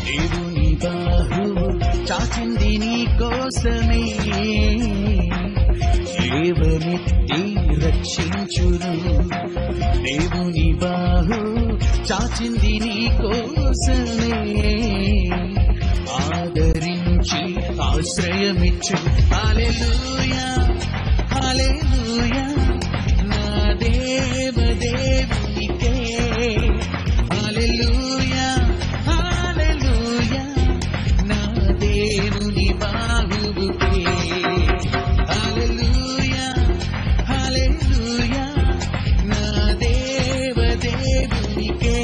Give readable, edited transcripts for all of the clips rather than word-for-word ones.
దేవుని బాహువు చాచింది నీ కోసమే, లేవనెత్తి రక్షించును. దేవుని బాహువు చాచింది నీ కోసమే, ఆదరించి ఆశ్రయమిచ్చు. హల్లెలూయా హల్లెలూయా నా దేవదేవునికే. హల్లెలూయా హల్లెలూయా నా దేవుని బాహువుకే. హల్లెలూయా హల్లెలూయా నా దేవదేవునికే.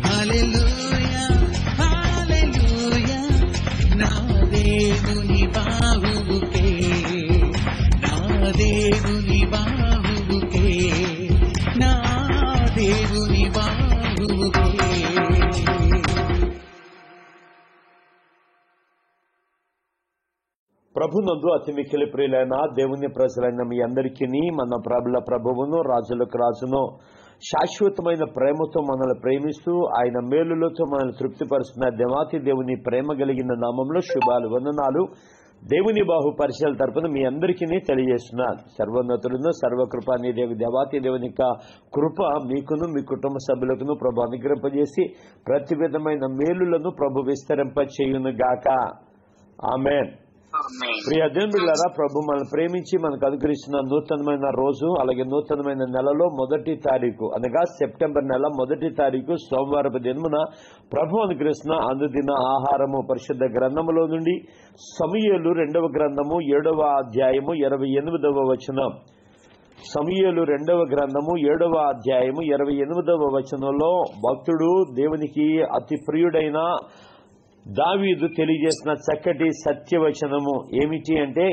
హల్లెలూయా హల్లెలూయా నా దేవుని బాహువుకే. నా దేవుని బాహువుకే. నా దేవుని బాహువుకే. ప్రభునందు అతి మిక్కిలి ప్రియులైన దేవుని ప్రజలైన మీ అందరికీ మన ప్రభుల ప్రభువును రాజులకు రాజును శాశ్వతమైన ప్రేమతో మనల్ని ప్రేమిస్తూ ఆయన మేలులతో మనల్ని తృప్తిపరుస్తున్న దేవాతి దేవుని ప్రేమ కలిగిన నామంలో శుభాలు వందనాలు. దేవుని బాహు పరిచయాల తరపున మీ అందరికీ తెలియజేస్తున్నాను. సర్వోన్నతులను సర్వకృపాని దేవాతి దేవుని యొక్క కృప మీకును మీ కుటుంబ సభ్యులకును ప్రభు అనుగ్రహింపజేసి ప్రతి విధమైన మేలులను ప్రభు విస్తరింప చేయును గాక. ఆమేన్. ప్రియ దేవులారా, ప్రభు మనల్ని ప్రేమించి మనకు అనుగ్రహిస్తున్న నూతనమైన రోజు, అలాగే నూతనమైన నెలలో 1వ తారీఖు అనగా సెప్టెంబర్ నెల 1వ తారీఖు సోమవారపు దినమున ప్రభు అనుగ్రహిస్తున్న అనుదిన ఆహారము పరిశుద్ధ గ్రంథములో నుండి సమూయేలు 2వ గ్రంథము 7వ అధ్యాయము 28వ వచనం. సమూయేలు 2వ గ్రంథము 7వ అధ్యాయము 28వ వచనంలో భక్తుడు దేవునికి అతి ప్రియుడైన దావీదు తెలియజేసిన చక్కటి సత్యవచనము ఏమిటి అంటే,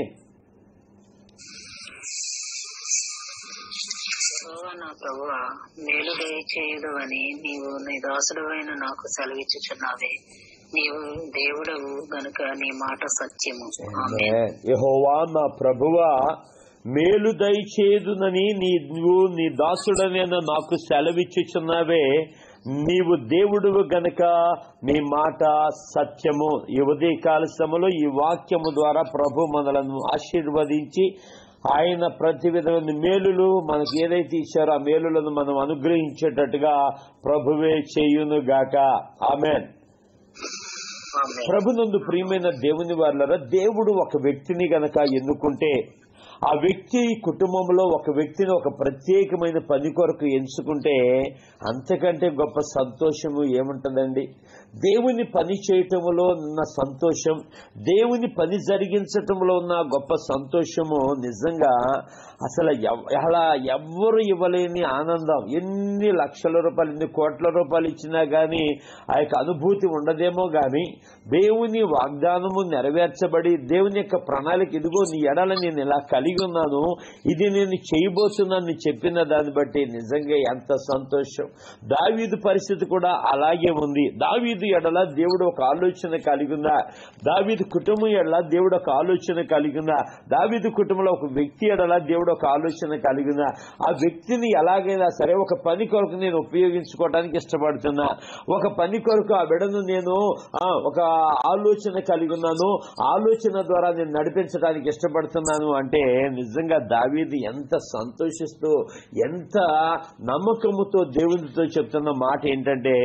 నా ప్రభువా, మేలు దయచేయుడు అని నీవు నీ దాసుడవైన నాకు సెలవిచ్చుచున్నావే. నీవు దేవుడవు గనుక నీ మాట సత్యము. యెహోవా నా ప్రభువా, మేలు దయచేయుదునని నీవు నీ దాసుడనైన నాకు సెలవిచ్చుచున్నావే. నీవు దేవుడు గనక నీ మాట సత్యము. ఈ ఉదయకాల సమయంలో ఈ వాక్యము ద్వారా ప్రభు మనలను ఆశీర్వదించి ఆయన ప్రతి విధమైన మేలులు మనకు ఏదైతే ఇచ్చారో ఆ మేలులను మనం అనుగ్రహించేటట్టుగా ప్రభువే చేయును గాక. ఆమేన్. ప్రభునందు ప్రియమైన దేవుని వారలారా, దేవుడు ఒక వ్యక్తిని గనక ఎన్నుకుంటే ఆ వ్యక్తి కుటుంబంలో ఒక వ్యక్తిని ఒక ప్రత్యేకమైన పని కొరకు ఎంచుకుంటే అంతకంటే గొప్ప సంతోషము ఏముంటుందండి? దేవుని పని చేయటంలో ఉన్న సంతోషం, దేవుని పని జరిగించటంలో ఉన్న గొప్ప సంతోషము నిజంగా అసలు అలా ఎవ్వరు ఇవ్వలేని ఆనందం. ఎన్ని లక్షల రూపాయలు, ఎన్ని కోట్ల రూపాయలు ఇచ్చినా గానీ ఆ యొక్క అనుభూతి ఉండదేమో గాని, దేవుని వాగ్దానము నెరవేర్చబడి దేవుని యొక్క ప్రణాళిక, ఇదిగో నీ ఎడల నేను ఇలా కలిగి ఉన్నాను, ఇది నేను చేయబోతున్నాను చెప్పిన దాన్ని బట్టి నిజంగా ఎంత సంతోషం. దావీదు పరిస్థితి కూడా అలాగే ఉంది. దావీదు ఎడల దేవుడు ఒక ఆలోచన కలిగి ఉందా? దావీదు కుటుంబం ఎడల దేవుడు ఒక ఆలోచన కలిగి ఉందా? దావీదు కుటుంబంలో ఒక వ్యక్తి ఎడల దేవుడు ఒక ఆలోచన కలిగి ఉందా? ఆ వ్యక్తిని ఎలాగైనా సరే ఒక పని కొరకు నేను ఉపయోగించుకోవడానికి ఇష్టపడుతున్నా, ఒక పని కొరకు ఆ బిడ్డను నేను ఒక ఆలోచన కలిగి ఉన్నాను, ఆలోచన ద్వారా నేను నడిపించడానికి ఇష్టపడుతున్నాను అంటే నిజంగా దావీదు ఎంత సంతోషిస్తూ ఎంత నమ్మకముతో దేవునితో చెప్తున్న మాట ఏంటంటే,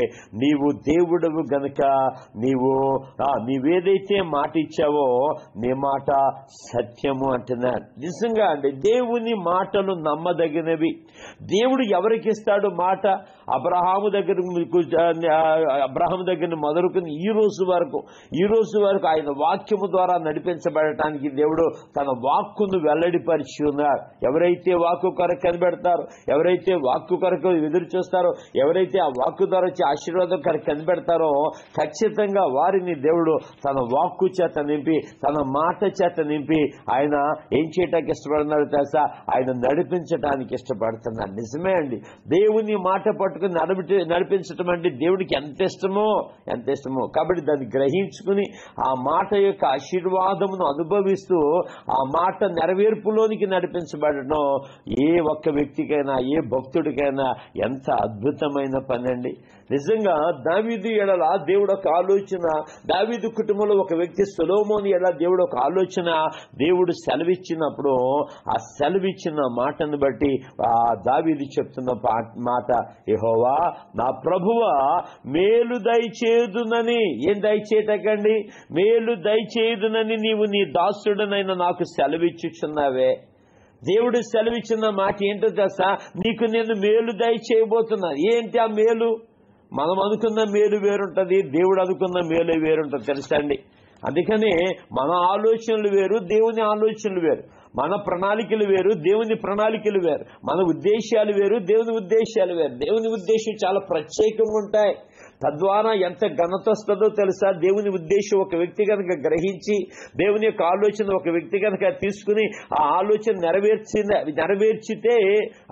నీవు దేవుడవు గనక నీవేదైతే మాట ఇచ్చావో నీ మాట సత్యము అంటున్నాడు. నిజంగా అండి, దేవుని మాటలు నమ్మదగినవి. దేవుడు ఎవరికి ఇస్తాడు మాట? అబ్రహాము దగ్గర మొదలుకుని ఈ రోజు వరకు ఆయన వాక్యము ద్వారా నడిపించబడటానికి దేవుడు తన వాక్కును వెల్లడిపరిచి ఉన్నారు. ఎవరైతే వాక్కు కొరకు కనిపెడతారో, ఎవరైతే వాక్కు కొరకు ఎదురు చూస్తారో, ఎవరైతే ఆ వాక్కు ద్వారా వచ్చి ఆశీర్వాదం కొరకు కనిపెడతారో ఖచ్చితంగా వారిని దేవుడు తన వాక్కు చేత నింపి, తన మాట చేత నింపి ఆయన ఏం చేయటానికి ఇష్టపడుతున్నాడు తెలుసా? ఆయన నడిపించడానికి ఇష్టపడుతున్నాడు. నిజమే అండి, దేవుని మాట పట్టుకుని నడిపించటం అంటే దేవుడికి ఎంత ఇష్టమో. కాబట్టి దాన్ని గ్రహించుకుని ఆ మాట యొక్క ఆశీర్వాదమును అనుభవిస్తూ ఆ మాట నెరవేరు నేర్పులోనికి నడిపించబడడం ఏ ఒక్క వ్యక్తికైనా, ఏ భక్తుడికైనా ఎంత అద్భుతమైన పని అండి. నిజంగా దావీదు ఎడల దేవుడు ఒక ఆలోచన, దావీదు కుటుంబంలో ఒక వ్యక్తి సొలొమోను ఎడల దేవుడు ఒక ఆలోచన దేవుడు సెలవిచ్చినప్పుడు ఆ సెలవిచ్చిన మాటను బట్టి ఆ దావీదు చెప్తున్న మాట, యెహోవా నా ప్రభువా మేలు దయచేయుదునని, ఏం దయచేయటకండి, మేలు దయచేయుదునని నీవు నీ దాసుడనైన నాకు సెలవిచ్చుచున్నావే. దేవుడు సెలవిచ్చిన మాట ఏంటో తెలుసా, నీకు నేను మేలు దయచేయబోతున్నా. ఏంటి ఆ మేలు? మనం అనుకున్న మేలు వేరుంటది, దేవుడు అనుకున్న మేలు వేరుంటది తెలుసా అండి. అందుకనే మన ఆలోచనలు వేరు, దేవుని ఆలోచనలు వేరు. మన ప్రణాళికలు వేరు, దేవుని ప్రణాళికలు వేరు. మన ఉద్దేశాలు వేరు, దేవుని ఉద్దేశాలు వేరు. దేవుని ఉద్దేశం చాలా ప్రత్యేకంగా ఉంటాయి. తద్వారా ఎంత ఘనత వస్తుందో తెలుసా. దేవుని ఉద్దేశం ఒక వ్యక్తి కనుక గ్రహించి, దేవుని యొక్క ఆలోచన ఒక వ్యక్తి కనుక తీసుకుని ఆ ఆలోచన నెరవేర్చితే,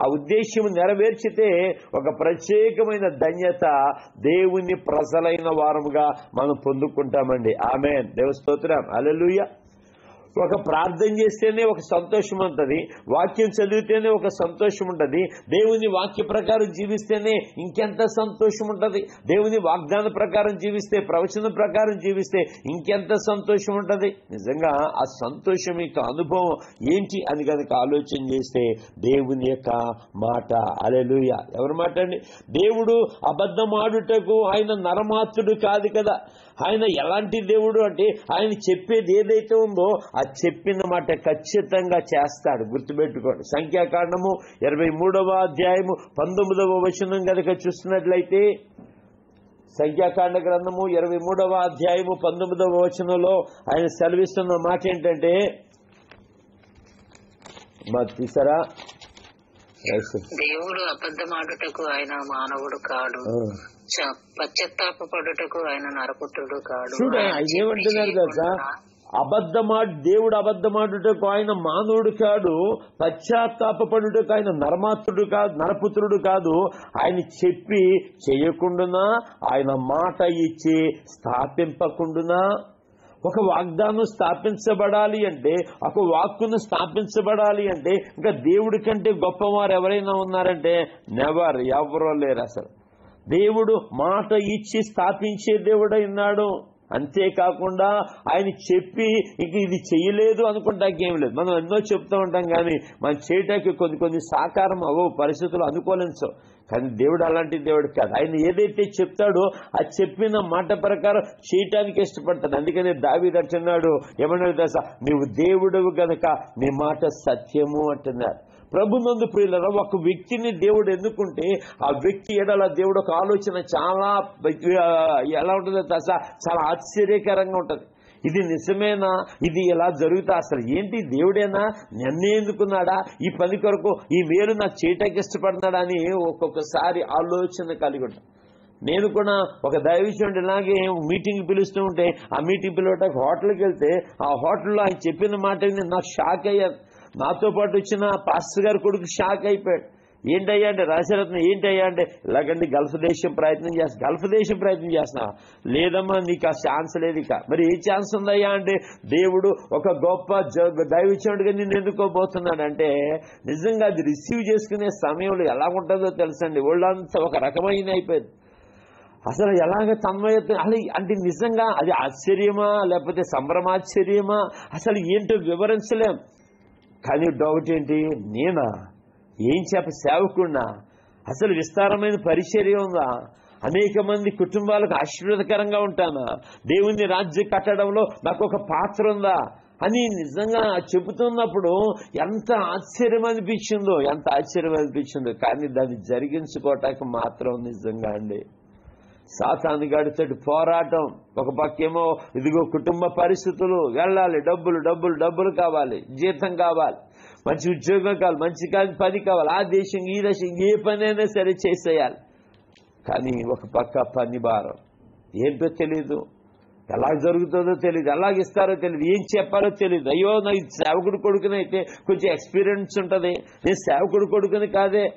ఆ ఉద్దేశం నెరవేర్చితే ఒక ప్రత్యేకమైన ధన్యత దేవుని ప్రజలైన వారముగా మనం పొందుకుంటామండి. ఆమేన్. దేవ స్తోత్రం. హల్లెలూయా. ఒక ప్రార్థన చేస్తేనే ఒక సంతోషం ఉంటుంది, వాక్యం చదివితేనే ఒక సంతోషం ఉంటుంది, దేవుని వాక్య ప్రకారం జీవిస్తేనే ఇంకెంత సంతోషం ఉంటుంది, దేవుని వాగ్దాన ప్రకారం జీవిస్తే, ప్రవచన ప్రకారం జీవిస్తే ఇంకెంత సంతోషం ఉంటుంది. నిజంగా ఆ సంతోషం యొక్క అనుభవం ఏంటి అని కనుక ఆలోచన చేస్తే దేవుని యొక్క మాట. హల్లెలూయా. ఎవరి మాట అండి? దేవుడు అబద్ధమాడుటకు ఆయన నరమాత్రుడు కాదు కదా. ఆయన ఎలాంటి దేవుడు అంటే ఆయన చెప్పేది ఏదైతే ఉందో ఆ చెప్పిన మాట ఖచ్చితంగా చేస్తాడు. గుర్తుపెట్టుకోండి. సంఖ్యాకాండము 23వ అధ్యాయము 19వ వచనం కనుక చూస్తున్నట్లయితే, సంఖ్యాకాండ గ్రంథము 23వ అధ్యాయము 19వ వచనంలో ఆయన సెలవిస్తున్న మాట ఏంటంటే, తీసారా, దేవుడు అబద్ధమాడుటకు ఆయన మానవుడు కాడు, పశ్చాత్తాపడుటకు ఆయన నరపుత్రుడు కాడు. ఏమంటున్నారు కదా, దేవుడు అబద్ధమాడుటకు ఆయన మానవుడు కాడు, పశ్చాత్తాపడుటకు ఆయన నరపుత్రుడు కాదు. ఆయన చెప్పి చేయకుండానా, ఆయన మాట ఇచ్చి స్థాపింపకుండానా. ఒక వాగ్దానం స్థాపించబడాలి అంటే, ఒక వాక్కును స్థాపించబడాలి అంటే ఇంకా దేవుడి కంటే గొప్పవారు ఎవరైనా ఉన్నారంటే ఎవరో లేరు అసలు. దేవుడు మాట ఇచ్చి స్థాపించే దేవుడై ఉన్నాడు. అంతేకాకుండా ఆయన చెప్పి ఇంక ఇది చేయలేదు అనుకుంటాకేం లేదు. మనం ఎన్నో చెప్తూ ఉంటాం, కానీ మనం చేయటానికి కొన్ని సాకారం అవ్వవు, పరిస్థితులు అనుకూలించవు. కానీ దేవుడు అలాంటి దేవుడు కాదు. ఆయన ఏదైతే చెప్తాడో ఆ చెప్పిన మాట ప్రకారం చేయటానికి ఇష్టపడతాడు. అందుకనే దావీదు అంటున్నాడు, ఏమన్నాడు తెలుసా, నీవు దేవుడవు గనక నీ మాట సత్యము అంటున్నాడు. ప్రభునందు ప్రియులారా, ఒక వ్యక్తిని దేవుడు ఎన్నుకుంటే ఆ వ్యక్తి ఎడల దేవుడు ఒక ఆలోచన చాలా ఎలా ఉంటుందో తెలుసా, చాలా ఆశ్చర్యకరంగా ఉంటుంది. ఇది నిజమేనా, ఇది ఎలా జరుగుతా, అసలు ఏంటి, దేవుడేనా, నన్నే ఎందుకున్నాడా, ఈ పని కొరకు ఈ మేలు నాకు చేయటానికి ఇష్టపడుతున్నాడా అని ఒక్కొక్కసారి ఆలోచన కలిగి ఉంటాను. నేను కూడా ఒక దైవజనుడు ఇలాగే మీటింగ్ పిలుస్తూ ఉంటే, ఆ మీటింగ్ పిలవటానికి హోటల్కి వెళ్తే ఆ హోటల్లో ఆయన చెప్పిన మాట నాకు షాక్ అయ్యాను. నాతో పాటు వచ్చిన పాస్టర్ గారి కొడుకు షాక్ అయిపోయాడు. ఏంటయ్యా అంటే, రాశరత్న ఏంటయ్యా అంటే, ఇలాగండి గల్ఫ్ దేశం ప్రయత్నం చేస్తున్నా. లేదమ్మా, నీకు ఆ ఛాన్స్ లేదు. ఇక మరి ఏ ఛాన్స్ ఉందయ్యా అంటే, దేవుడు ఒక గొప్ప దైవజనుడిగా నిన్ను ఎన్నుకోబోతున్నాడు అంటే, నిజంగా అది రిసీవ్ చేసుకునే సమయంలో ఎలా ఉంటుందో తెలుసండి, ఒళ్ళంతా ఒక రకమైన అయిపోయింది. అసలు ఎలాగ తన్మయత్వం అంటే నిజంగా అది ఆశ్చర్యమా లేకపోతే సంభ్రమాశ్చర్యమా అసలు ఏంటో వివరించలేం. కానీ డౌట్ ఏంటి, నేనా ఏం సేవకున్నా, అసలు విస్తారమైన పరిచర్య ఉందా, అనేక మంది కుటుంబాలకు ఆశీర్వాదకరంగా ఉంటానా, దేవుని రాజ్యం కట్టడంలో నాకు ఒక పాత్ర ఉందా అని నిజంగా చెబుతున్నప్పుడు ఎంత ఆశ్చర్యం అనిపించిందో. కానీ దాన్ని జరిగించుకోవటానికి మాత్రం నిజంగా అండి సాతాను గాడితో పోరాటం. ఒక పక్కేమో ఇదిగో కుటుంబ పరిస్థితులు, వెళ్ళాలి, డబ్బులు కావాలి, జీతం కావాలి, మంచి ఉద్యోగం కావాలి, మంచి పని కావాలి, ఆ దేశం ఈ దేశం ఏ పనైనా సరే చేసేయాలి. కానీ ఒక పక్క పని భారం ఏంటో తెలీదు, ఎలా జరుగుతుందో తెలియదు, ఎలాగిస్తారో తెలియదు, ఏం చెప్పారో తెలియదు. అయ్యో నా సేవకుడు కొడుకునైతే కొంచెం ఎక్స్పీరియన్స్ ఉంటుంది, నేను సేవకుడు కొడుకుని కాదే.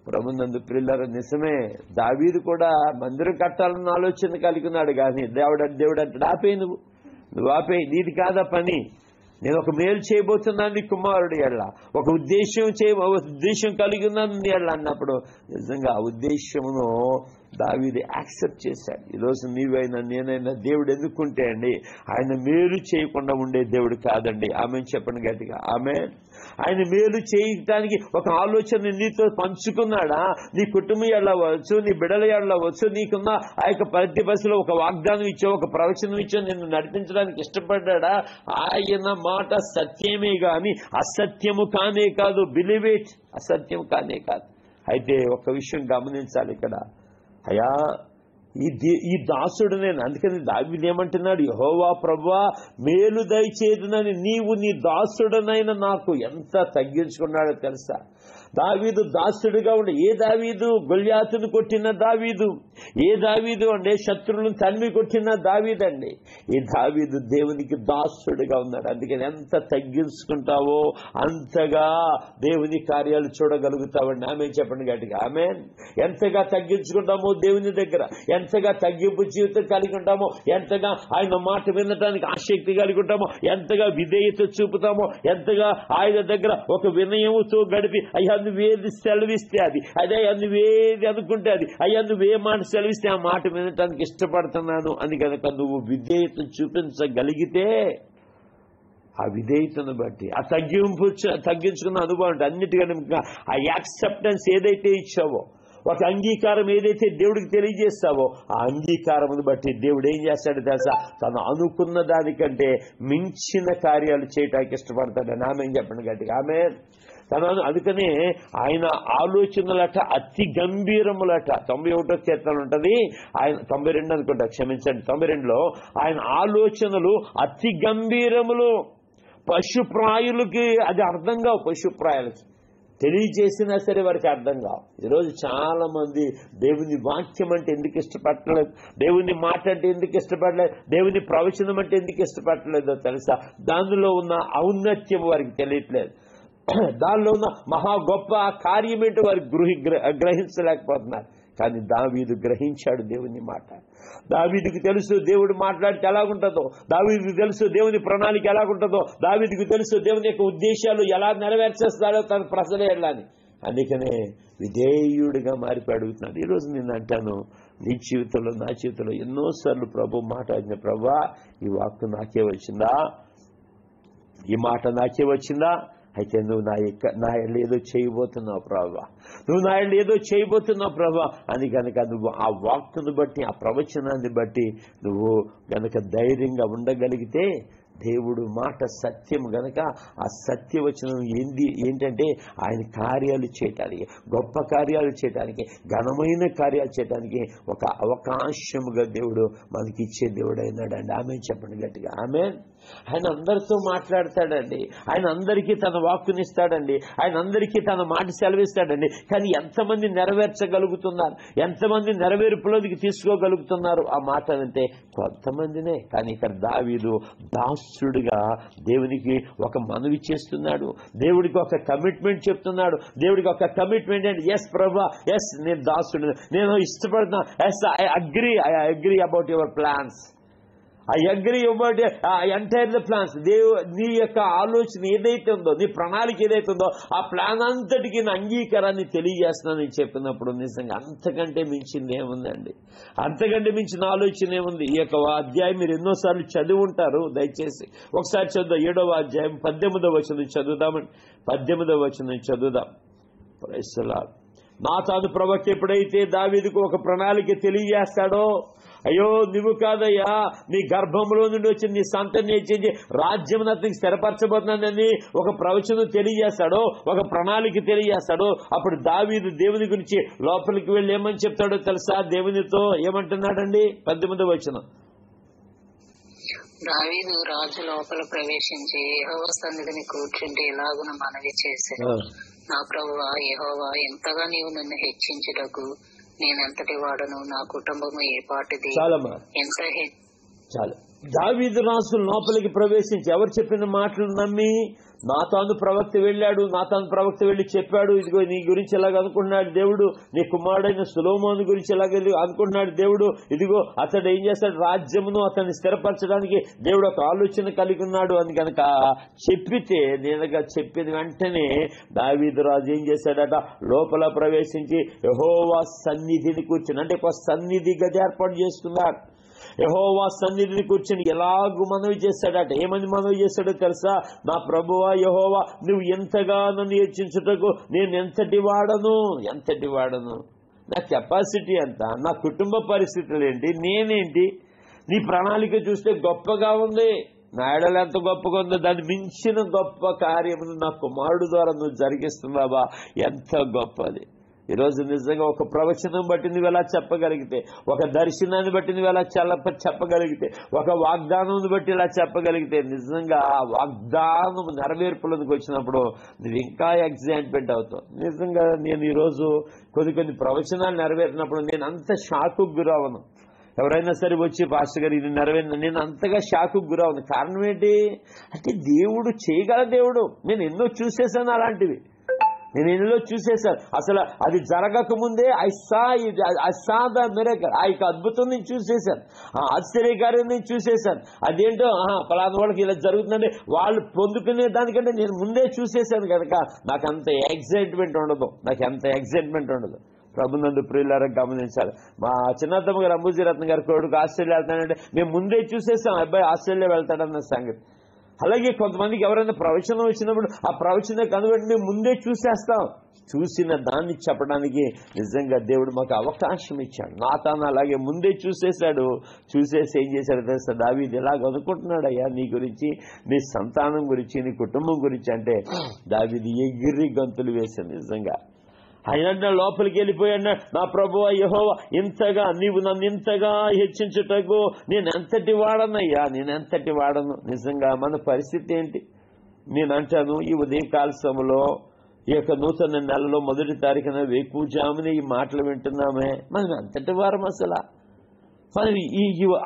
ప్రభునందు ప్రియులారా, నిజమే, దావీదు కూడా మందిరం కట్టాలన్న ఆలోచన కలిగినాడు. కానీ దేవుడు అంటే ఆపేయి, నువ్వు ఆపేయి, నీది కాదా పని, నేను ఒక మేలు చేయబోతున్నాను నీ కుమారుడు ఎళ్ళ, ఒక ఉద్దేశం కలిగి ఉన్నాను నీ ఎళ్ళ అన్నప్పుడు నిజంగా ఆ ఉద్దేశమును దావీదు యాక్సెప్ట్ చేశాడు. ఈరోజు నీవైనా నేనైనా దేవుడు ఎందుకుంటే అండి, ఆయన మేలు చేయకుండా ఉండే దేవుడు కాదండి. ఆమె చెప్పండి గట్టిగా, ఆమె. ఆయన మేలు చేయడానికి ఒక ఆలోచన నీతో పంచుకున్నాడా? నీ కుటుంబం ఎళ్ళవచ్చు, నీ బిడ్డల ఎళ్ళవచ్చు, నీకున్న ఆ యొక్క ప్రతి బస్సులో ఒక వాగ్దానం ఇచ్చో, ఒక ప్రవచనం ఇచ్చో నిన్ను నడిపించడానికి ఇష్టపడ్డా? ఆయన మాట సత్యమే గాని అసత్యము కానే కాదు. బిలీవ్ ఇట్, అసత్యం కానే కాదు. అయితే ఒక విషయం గమనించాలి ఇక్కడ, అయ్యా ఈ దాసుడు నేను, అందుకని దావీదు ఏమంటున్నాడు, యెహోవా ప్రభువా మేలు దయచేయునని నీవు నీ దాసుడనైన నాకు ఎంత తగ్గించుకున్నాడో తెలుసా? దావీదు దాసుడిగా ఉండే, ఏ దావీదు? గొల్యాతును కొట్టిన దావీదు. ఏ దావీదు అంటే శత్రువులను తన్వి కొట్టిన దావీదండి. ఈ దావీదు దేవునికి దాసుడిగా ఉన్నాడు. అందుకని ఎంత తగ్గించుకుంటావో అంతగా దేవుని కార్యాలు చూడగలుగుతావండి. ఆమె చెప్పండి గట్టిగా, ఆమె. ఎంతగా తగ్గించుకుంటామో దేవుని దగ్గర, ఎంతగా తగ్గింపు జీవితం కలిగి ఉంటామో, ఎంతగా ఆయన మాట వినటానికి ఆసక్తి కలిగి ఉంటామో, ఎంతగా విధేయత చూపుతామో, ఎంతగా ఆయన దగ్గర ఒక వినయముతో గడిపి, అయ్యా నువ్వేది సెలవిస్తే అది, అదే నువ్వేది అనుకుంటే అది, అయ్యా నువ్వే మాట సెలవిస్తే ఆ మాట వినటానికి ఇష్టపడుతున్నాను అని కనుక నువ్వు విధేయత చూపించగలిగితే, ఆ విధేయతను బట్టి ఆ తగ్గించుకున్న అనుభవం అంటే అన్నిటికన్నా ఆ యాక్సెప్టెన్స్ ఏదైతే ఇచ్చావో, ఒక అంగీకారం ఏదైతే దేవుడికి తెలియజేస్తావో, ఆ అంగీకారమును బట్టి దేవుడు ఏం చేస్తాడో తెలుసా? తను అనుకున్న దానికంటే మించిన కార్యాలు చేయటానికి ఇష్టపడతాడని ఆమె చెప్పండి గట్టిగా, ఆమె. అందుకనే ఆయన ఆలోచనలట అతి గంభీరములట. 91వ కీర్తన ఉంటది, ఆయన 92 అనుకుంటా, క్షమించండి, 92లో ఆయన ఆలోచనలు అతి గంభీరములు. పశుప్రాయులకి అది అర్థం కావు, పశుప్రాయులకి తెలియజేసినా సరే వారికి అర్థం కావు. ఈరోజు చాలా మంది దేవుని వాక్యం అంటే ఎందుకు ఇష్టపడలేదు, దేవుని మాట అంటే ఎందుకు ఇష్టపడలేదు, దేవుని ప్రవచనం అంటే ఎందుకు ఇష్టపడలేదో తెలుసా? దానిలో ఉన్న ఔన్నత్యం వారికి తెలియట్లేదు, దానిలో ఉన్న మహా గొప్ప కార్యం ఏంటో వారికి గ్రహించలేకపోతున్నారు. కానీ దావీదు గ్రహించాడు దేవుని మాట. దావీదుకి తెలుసు దేవుడు మాట్లాడితే ఎలాగుంటుందో, దావీదుకి తెలుసు దేవుని ప్రణాళిక ఎలాగుంటుందో, దావీదుకి తెలుసు దేవుని యొక్క ఉద్దేశాలు ఎలా నెరవేర్చేస్తాడో తన ప్రజలే వెళ్ళాలని. అందుకనే విధేయుడిగా మారిపోయి అడుగుతున్నాడు. ఈరోజు నేను అంటాను, నీ జీవితంలో నా జీవితంలో ఎన్నోసార్లు ప్రభు మాట్లాడిన, ప్రభువా ఈ వాక్కు నాకే వచ్చిందా, ఈ మాట నాకే వచ్చిందా, అయితే నువ్వు నా ఏదో చేయబోతున్నావు ప్రభువా, నువ్వు నా ఏదో చేయబోతున్నావు ప్రభువా అని కనుక నువ్వు ఆ వాక్కును బట్టి, ఆ ప్రవచనాన్ని బట్టి నువ్వు గనక ధైర్యంగా ఉండగలిగితే, దేవుడు మాట సత్యం గనక ఆ సత్యవచనం ఏంటంటే ఆయన కార్యాలు చేయటానికి, గొప్ప కార్యాలు చేయటానికి, ఘనమైన కార్యాలు చేయటానికి ఒక అవకాశముగా దేవుడు మనకి ఇచ్చే దేవుడు అయినాడండి. ఆమె చెప్పండి గట్టిగా, ఆమె. ఆయన అందరితో మాట్లాడతాడండి, ఆయన అందరికీ తన వాక్కునిస్తాడండి, ఆయన అందరికీ తన మాట సెలవిస్తాడండి. కానీ ఎంతమంది నెరవేర్చగలుగుతున్నారు, ఎంతమంది నెరవేర్పులోకి తీసుకోగలుగుతున్నారు ఆ మాట అంటే కొంతమందినే. కానీ ఇక్కడ దావీదు దాసుడిగా దేవునికి ఒక మనవి చేస్తున్నాడు, దేవుడికి ఒక కమిట్మెంట్ చెప్తున్నాడు. దేవుడికి ఒక కమిట్మెంట్ అంటే, ఎస్ ప్రభా, ఎస్ నేను దాసుడు, నేను ఇష్టపడుతున్నా, yes I agree about your plans, I agree about entire the plans. నీ యొక్క ఆలోచన ఏదైతే ఉందో, నీ ప్రణాళిక ఏదైతే ఉందో, ఆ ప్లాన్ అంతటికి నా అంగీకారాన్ని తెలియజేస్తున్నానని చెప్పినప్పుడు నిజంగా అంతకంటే మించింది ఏముందండి, అంతకంటే మించిన ఆలోచన ఏముంది? ఈ యొక్క అధ్యాయం మీరు ఎన్నోసార్లు చదివి ఉంటారు, దయచేసి ఒకసారి చదువుదాం. 7వ అధ్యాయం 18వ వచనం చదువుదామండి, 18వ వచనం చదువుదాం. Praise the lord. నాతాను ప్రవక్త ఎప్పుడైతే దావీదుకు ఒక ప్రణాళిక తెలియజేస్తాడో, అయ్యో నువ్వు కాదయ్యా, నీ గర్భంలో నుండి వచ్చి నీ సంతని చేసి రాజ్యం అతనికి స్థిరపరచబోతున్నానని ఒక ప్రవచనం తెలియజేస్తాడో, ఒక ప్రణాళిక తెలియజేస్తాడో, అప్పుడు దావీదు దేవుని గురించి లోపలికి వెళ్ళి ఏమని చెప్తాడో తెలుసా? దేవునితో ఏమంటున్నాడండి? 18వ వచనం. దావీదు రాజు లోపల ప్రవేశించి యెహోవా సన్నిధిని కూర్చుంటే ఇలాగున మనవి చేశాడు, నా ప్రభువా యెహోవా, ఎంతగా నీవు నన్ను హెచ్చించుటకు నేనెంతటి వాడను, నా కుటుంబము ఏ పాటిది, చాలు. దావీదు రాజు లోపలికి ప్రవేశించి ఎవరు చెప్పిన మాటలు నమ్మి నాతాను ప్రవక్త వెళ్ళాడు, నాతాను ప్రవక్త వెళ్ళి చెప్పాడు, ఇదిగో నీ గురించి ఎలాగ అనుకుంటున్నాడు దేవుడు, నీ కుమారుడైన సొలొమోను గురించి ఎలాగ అనుకుంటున్నాడు దేవుడు, ఇదిగో అతడు ఏం చేస్తాడు, రాజ్యమును అతన్ని స్థిరపరచడానికి దేవుడు ఒక ఆలోచన కలిగి ఉన్నాడు అని కనుక చెప్పితే, నేనుగా చెప్పిన వెంటనే దావీదు రాజు ఏం చేశాడట, లోపల ప్రవేశించి యెహోవా సన్నిధిని కూర్చుని, అంటే ఒక సన్నిధి గది ఏర్పాటు చేసుకున్నాడు. యెహోవా సన్నిధిని కూర్చొని ఎలాగూ మనవి చేశాడట. ఏమని మనవి చేశాడో తెలుసా, నా ప్రభువా యెహోవా, నువ్వు ఎంతగా నన్ను హెచ్చించుటకు నేను ఎంతటి వాడను, నా కెపాసిటీ ఎంత, నా కుటుంబ పరిస్థితులు ఏంటి, నేనేంటి, నీ ప్రణాళిక చూస్తే గొప్పగా ఉంది, నా ఎడలు ఎంత గొప్పగా ఉందో దాన్ని మించిన గొప్ప కార్యమును నా కుమారుడు ద్వారా నువ్వు జరిగిస్తున్నావా, ఎంత గొప్పది. ఈరోజు నిజంగా ఒక ప్రవచనం బట్టి నువ్వు ఎలా చెప్పగలిగితే, ఒక దర్శనాన్ని బట్టి నువ్వు ఎలా చెప్పగలిగితే, ఒక వాగ్దానం బట్టి ఇలా చెప్పగలిగితే, నిజంగా ఆ వాగ్దానం నెరవేర్పులకు వచ్చినప్పుడు నువ్వు ఇంకా ఎగ్జైట్మెంట్ అవుతావు. నిజంగా నేను ఈరోజు కొన్ని ప్రవచనాలు నెరవేరినప్పుడు నేను అంత షాకు గురవను. ఎవరైనా సరే వచ్చి పాస్టర్ గారు ఇది నెరవేరిన, నేను అంతగా షాకు గురవను. కారణం ఏంటి అంటే, దేవుడు చేయగల దేవుడు. నేను ఎన్నో చూసేసాను అలాంటివి, నేను ఎన్నో చూసేశాను. అసలు అది జరగక ముందే ఐ సా ద మిరకల్, ఆ యొక్క అద్భుతం నేను చూసేశాను, ఆ ఆశ్చర్యకార్యం నేను చూసేశాను. అదేంటో పలానా వాళ్ళకి ఇలా జరుగుతుందంటే వాళ్ళు పొందుకునే దానికంటే నేను ముందే చూసేశాను కనుక నాకు అంత ఎగ్జైట్మెంట్ ఉండదు. ప్రభునందు ప్రియులారా గమనించాలి. మా చిన్నతమ్మ గారు అంబుజీరత్న గారి కొడుకు ఆస్ట్రేలియా వెళ్తానంటే మేము ముందే చూసేసాం అబ్బాయి ఆస్ట్రేలియా వెళ్తాడన్న సంగతి. అలాగే కొంతమందికి ఎవరైనా ప్రవచనం వచ్చినప్పుడు ఆ ప్రవచనం కనుగొని మేము ముందే చూసేస్తాం. చూసిన దాన్ని చెప్పడానికి నిజంగా దేవుడు మాకు అవకాశం ఇచ్చాడు. నాతాను అలాగే ముందే చూసేసి ఏం చేశాడు తెలుసా, దావీదు ఎలాగ అనుకుంటున్నాడయ్యా నీ గురించి, నీ సంతానం గురించి, నీ కుటుంబం గురించి అంటే దావీదు ఎగిరి గంతులు వేశాడు. నిజంగా ఆయన లోపలికి వెళ్ళిపోయాడు. నా ప్రభువా యెహోవా, ఇంతగా నీవు నన్ను ఇంతగా హెచ్చించుటకు నేను ఎంతటి వాడను. నిజంగా మన పరిస్థితి ఏంటి? నేను అంటాను, ఈ ఉదయకాల సమయంలో ఈ యొక్క నూతన నెలలో 1వ తారీఖున వేకువజామున ఈ మాటలు వింటున్నామే, మనం ఎంతటి వారం అసలు? మనం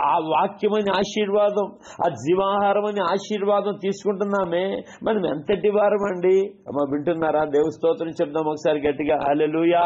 ఆ వాక్యమైన ఆశీర్వాదం, ఆ జీవాహారమైన ఆశీర్వాదం తీసుకుంటున్నామే, మనం ఎంతటి వారం అండి? అమ్మ వింటున్నారా? దేవుని స్తోత్రం చెప్దాం ఒకసారి గట్టిగా, హల్లెలూయా.